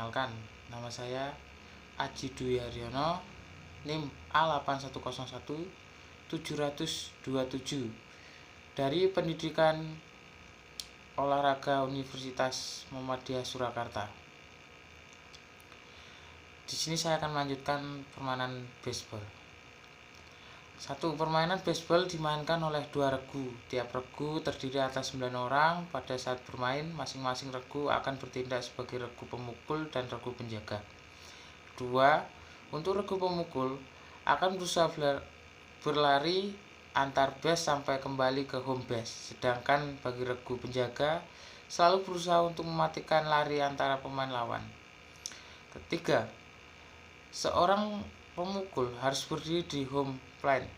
Perkenalkan, nama saya Aji Dwi Haryono, NIM A8101-727 dari Pendidikan Olahraga Universitas Muhammadiyah Surakarta. Di sini saya akan melanjutkan permainan baseball. 1. Permainan baseball dimainkan oleh 2 regu. Tiap regu terdiri atas 9 orang. Pada saat bermain, masing-masing regu akan bertindak sebagai regu pemukul dan regu penjaga. 2. Untuk regu pemukul akan berusaha berlari antar base sampai kembali ke home base. Sedangkan bagi regu penjaga selalu berusaha untuk mematikan lari antara pemain lawan. 3. Seorang pemukul harus berdiri di home plate,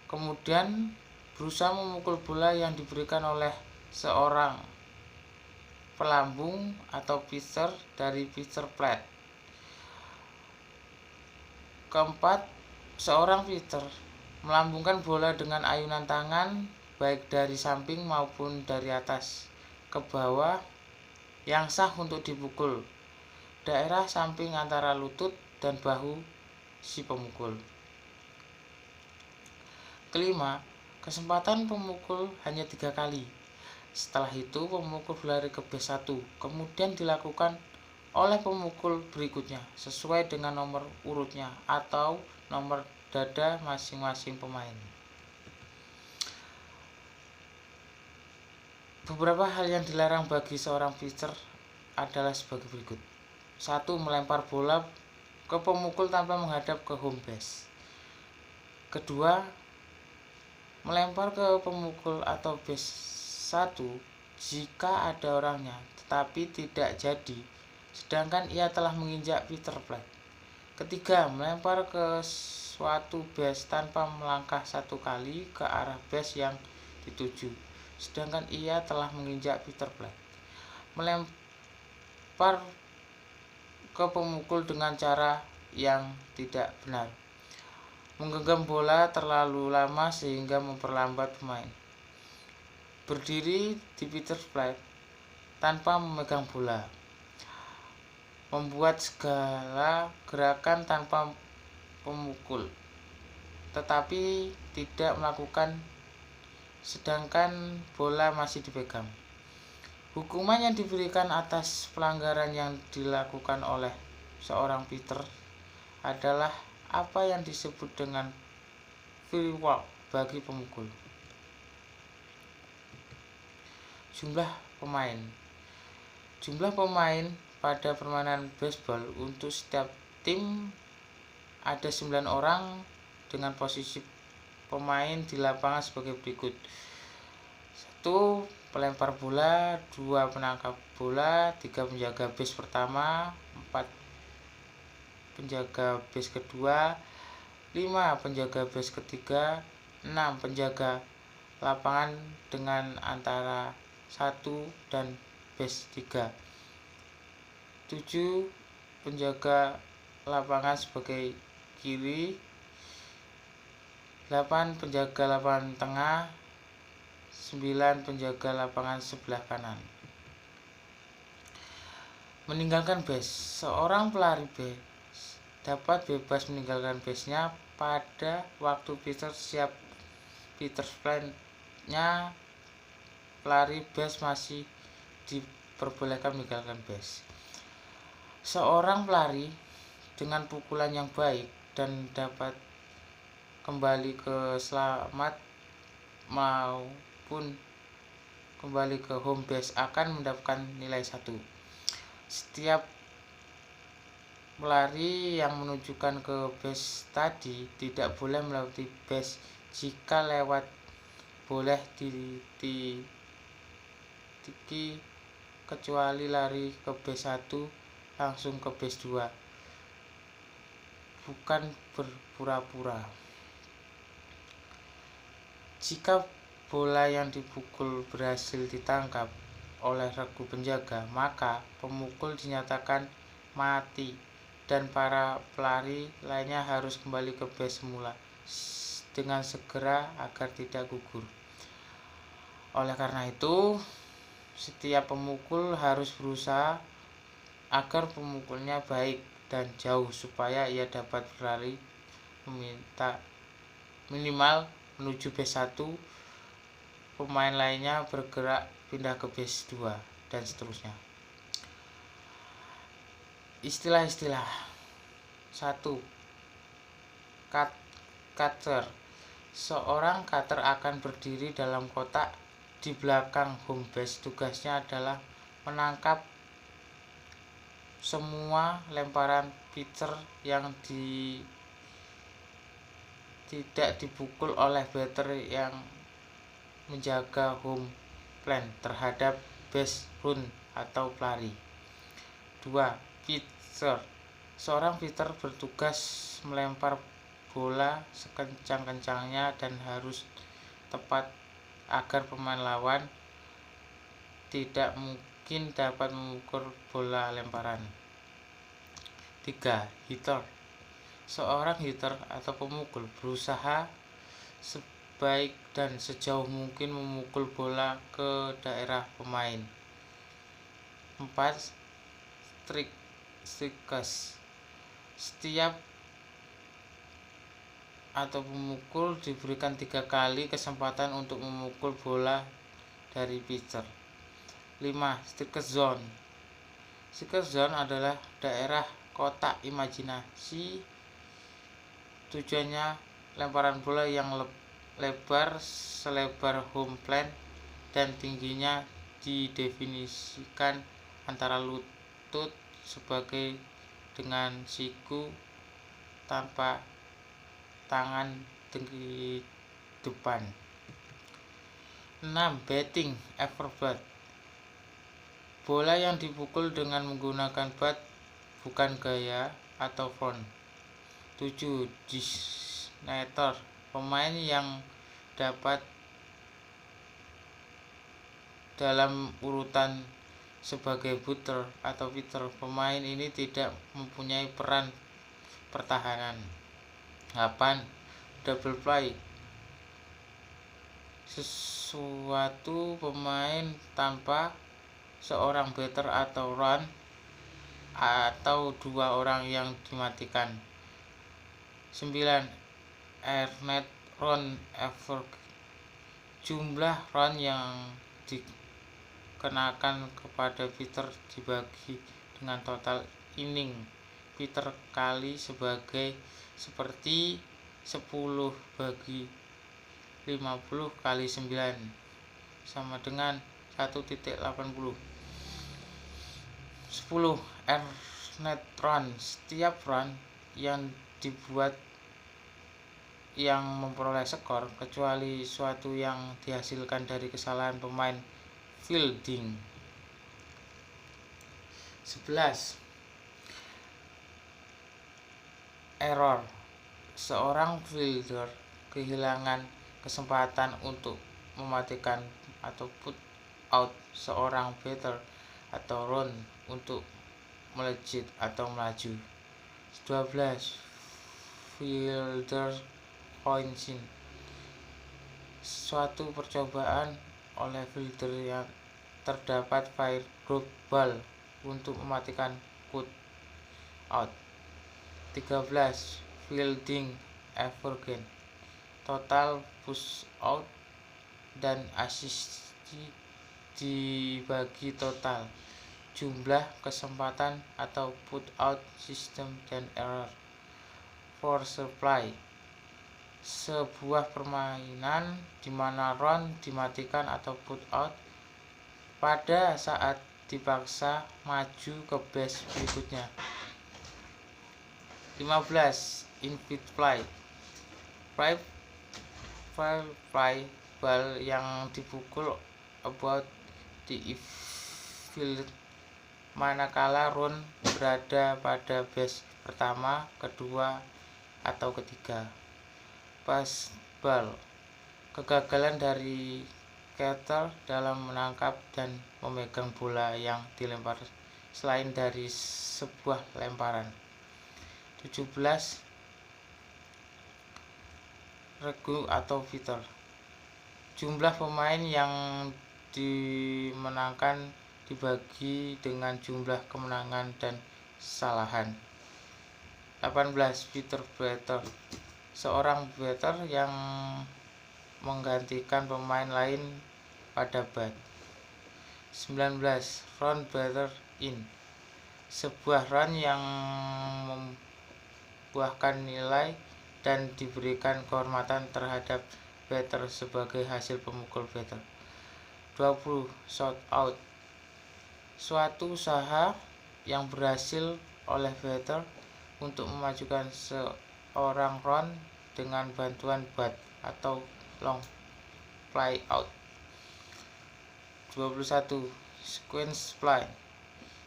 kemudian berusaha memukul bola yang diberikan oleh seorang pelambung atau pitcher dari pitcher plate. 4. Seorang pitcher melambungkan bola dengan ayunan tangan baik dari samping maupun dari atas ke bawah yang sah untuk dipukul daerah samping antara lutut dan bahu si pemukul. 5. Kesempatan pemukul hanya 3 kali. Setelah itu pemukul berlari ke base 1, kemudian dilakukan oleh pemukul berikutnya sesuai dengan nomor urutnya atau nomor dada masing-masing pemain. Beberapa hal yang dilarang bagi seorang pitcher adalah sebagai berikut. 1. Melempar bola ke pemukul tanpa menghadap ke home base. 2. Melempar ke pemukul atau base 1 jika ada orangnya tetapi tidak jadi, sedangkan ia telah menginjak pitcher plate. 3. Melempar ke suatu base tanpa melangkah 1 kali ke arah base yang dituju, sedangkan ia telah menginjak pitcher plate. Melempar ke pemukul dengan cara yang tidak benar. Menggenggam bola terlalu lama sehingga memperlambat pemain. Berdiri di pitcher plate tanpa memegang bola. Membuat segala gerakan tanpa pemukul, tetapi tidak melakukan sedangkan bola masih dipegang. Hukuman yang diberikan atas pelanggaran yang dilakukan oleh seorang pitcher adalah apa yang disebut dengan free walk bagi pemukul. Jumlah pemain. Jumlah pemain pada permainan baseball untuk setiap tim ada 9 orang dengan posisi pemain di lapangan sebagai berikut. 1. Pelempar bola, 2. Penangkap bola, 3. Penjaga base pertama, 4. Penjaga base kedua, 5. Penjaga base ketiga, 6. Penjaga lapangan dengan antara 1 dan base 3, 7. Penjaga lapangan sebagai kiri, 8. Penjaga lapangan tengah, 9. Penjaga lapangan sebelah kanan. Meninggalkan base. Seorang pelari base dapat bebas meninggalkan base-nya pada waktu pitcher siap. Pitcher plate-nya pelari base masih diperbolehkan meninggalkan base. Seorang pelari dengan pukulan yang baik dan dapat kembali ke selamat maupun kembali ke home base akan mendapatkan nilai 1. Setiap pelari yang menunjukkan ke base tadi tidak boleh melewati base. Jika lewat boleh ditiki kecuali lari ke base 1 langsung ke base 2, bukan berpura-pura. Jika bola yang dipukul berhasil ditangkap oleh regu penjaga, maka pemukul dinyatakan mati dan para pelari lainnya harus kembali ke base semula dengan segera agar tidak gugur. Oleh karena itu, setiap pemukul harus berusaha agar pemukulnya baik dan jauh supaya ia dapat berlari minimal menuju base 1, pemain lainnya bergerak pindah ke base 2, dan seterusnya. Istilah-istilah. 1. Catcher. Seorang catcher akan berdiri dalam kotak di belakang home base. Tugasnya adalah menangkap semua lemparan pitcher yang tidak dipukul oleh batter yang menjaga home plate terhadap base run atau pelari. 2. Pitcher. Seorang pitcher bertugas melempar bola sekencang-kencangnya dan harus tepat agar pemain lawan tidak mungkin dapat memukul bola lemparan. 3. Hitter. Seorang hitter atau pemukul berusaha sebaik dan sejauh mungkin memukul bola ke daerah pemain. 4. Strikers. Setiap atau pemukul diberikan 3 kali kesempatan untuk memukul bola dari pitcher. 5. Strike zone. Strike zone adalah daerah kotak imajinasi. Tujuannya lemparan bola yang lebar selebar home plate dan tingginya didefinisikan antara lutut sebagai dengan siku tanpa tangan di depan. 6. Batting acrobat. Bola yang dipukul dengan menggunakan bat, bukan gaya atau front. 7. Designator. Pemain yang dapat dalam urutan sebagai batter atau pitcher. Pemain ini tidak mempunyai peran pertahanan. 8. Double play. Sesuatu pemain tanpa seorang batter atau run atau 2 orang yang dimatikan. 9. Earned run average. Jumlah run yang dikenakan kepada pitcher dibagi dengan total inning pitcher kali seperti 10 bagi 50 kali 9 sama dengan 1.80. 10. Earned run. Setiap run yang dibuat yang memperoleh skor, kecuali suatu yang dihasilkan dari kesalahan pemain fielding. 11. Error. Seorang fielder kehilangan kesempatan untuk mematikan atau put out seorang batter atau run untuk melejit atau melaju. 12. Fielder coaching. Suatu percobaan oleh fielder yang terdapat fire drop ball untuk mematikan put out. 13. Fielding average. Total push out dan assist dibagi total jumlah kesempatan atau put out system dan error. Force play. Sebuah permainan di mana run dimatikan atau put out pada saat dipaksa maju ke base berikutnya. 15. Infield play. Play bal yang dipukul about the field manakala run berada pada base pertama, kedua, atau ketiga. Pass ball. Kegagalan dari catcher dalam menangkap dan memegang bola yang dilempar selain dari sebuah lemparan. 17. Regu atau fitter. Jumlah pemain yang dimenangkan dibagi dengan jumlah kemenangan dan kesalahan. 18. Peter batter, seorang batter yang menggantikan pemain lain pada bat. 19. Round batter in, sebuah run yang membuahkan nilai dan diberikan kehormatan terhadap batter sebagai hasil pemukul batter. 20. Shot out, suatu usaha yang berhasil oleh batter untuk memajukan seorang run dengan bantuan bat atau long fly out. 21. Sequence fly,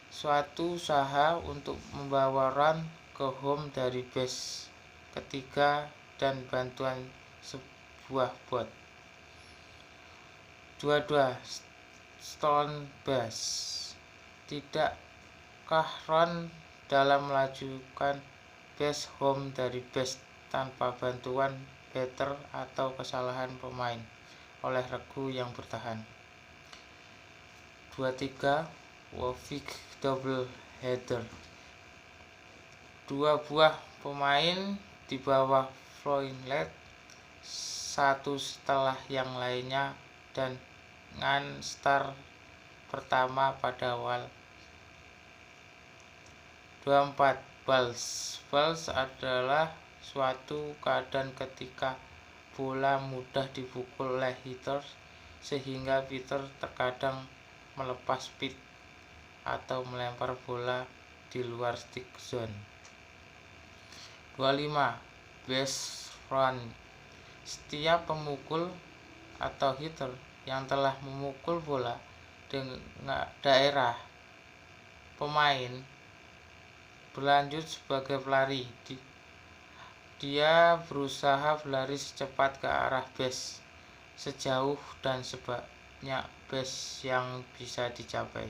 suatu usaha untuk membawa run ke home dari base ketiga dan bantuan sebuah bot. 22. Stolen base, tidakkah run dalam melajukan base home dari base tanpa bantuan batter atau kesalahan pemain oleh regu yang bertahan. 23. Waving double header, dua buah pemain di bawah flying lead satu setelah yang lainnya dan dengan start pertama pada awal. 24. Balls adalah suatu keadaan ketika bola mudah dipukul oleh hitter sehingga hitter terkadang melepas speed atau melempar bola di luar stick zone. 25. Base run, setiap pemukul atau hitter yang telah memukul bola dengan daerah pemain berlanjut sebagai pelari. Dia berusaha berlari secepat ke arah base, sejauh dan sebanyak base yang bisa dicapai.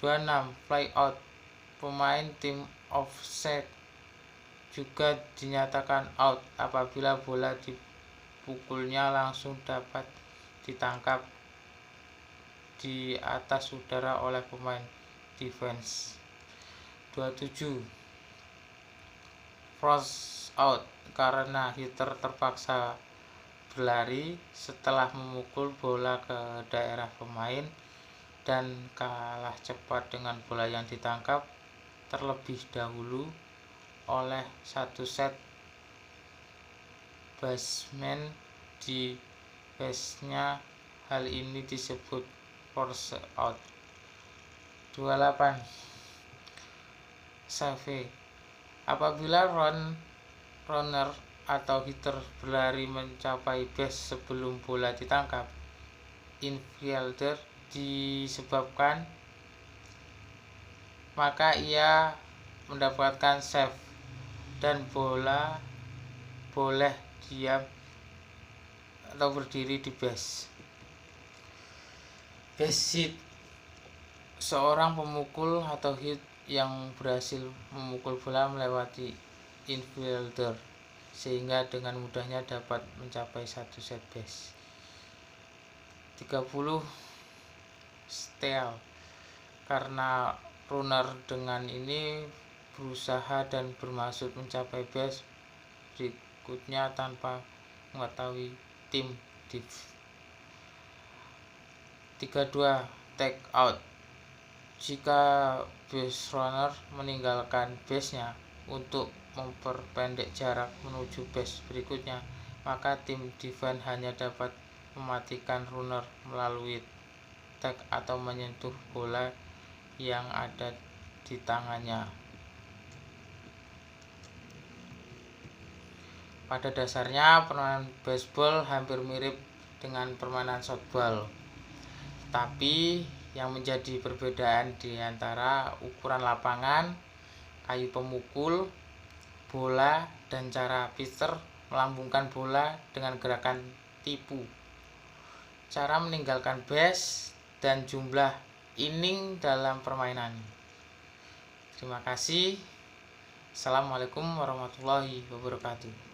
26. Fly out, pemain tim offside juga dinyatakan out apabila bola dipukulnya langsung dapat ditangkap di atas udara oleh pemain defense. 27. Force out, karena hitter terpaksa berlari setelah memukul bola ke daerah pemain dan kalah cepat dengan bola yang ditangkap terlebih dahulu oleh satu set baseman di base-nya. Hal ini disebut force out. 28. Save, apabila runner atau hitter berlari mencapai base sebelum bola ditangkap, infielder disebabkan, maka ia mendapatkan save dan bola boleh diam atau berdiri di base. Base hit, seorang pemukul atau hit yang berhasil memukul bola melewati infielder sehingga dengan mudahnya dapat mencapai satu set base. 30. Steal, karena runner dengan ini berusaha dan bermaksud mencapai base berikutnya tanpa mengetahui tim div. 32. Take out, jika base runner meninggalkan base-nya untuk memperpendek jarak menuju base berikutnya, maka tim defense hanya dapat mematikan runner melalui tag atau menyentuh bola yang ada di tangannya. Pada dasarnya permainan baseball hampir mirip dengan permainan softball, tapi yang menjadi perbedaan di antara ukuran lapangan, kayu pemukul bola, dan cara pitcher melambungkan bola dengan gerakan tipu, cara meninggalkan base, dan jumlah inning dalam permainan. Terima kasih. Assalamualaikum warahmatullahi wabarakatuh.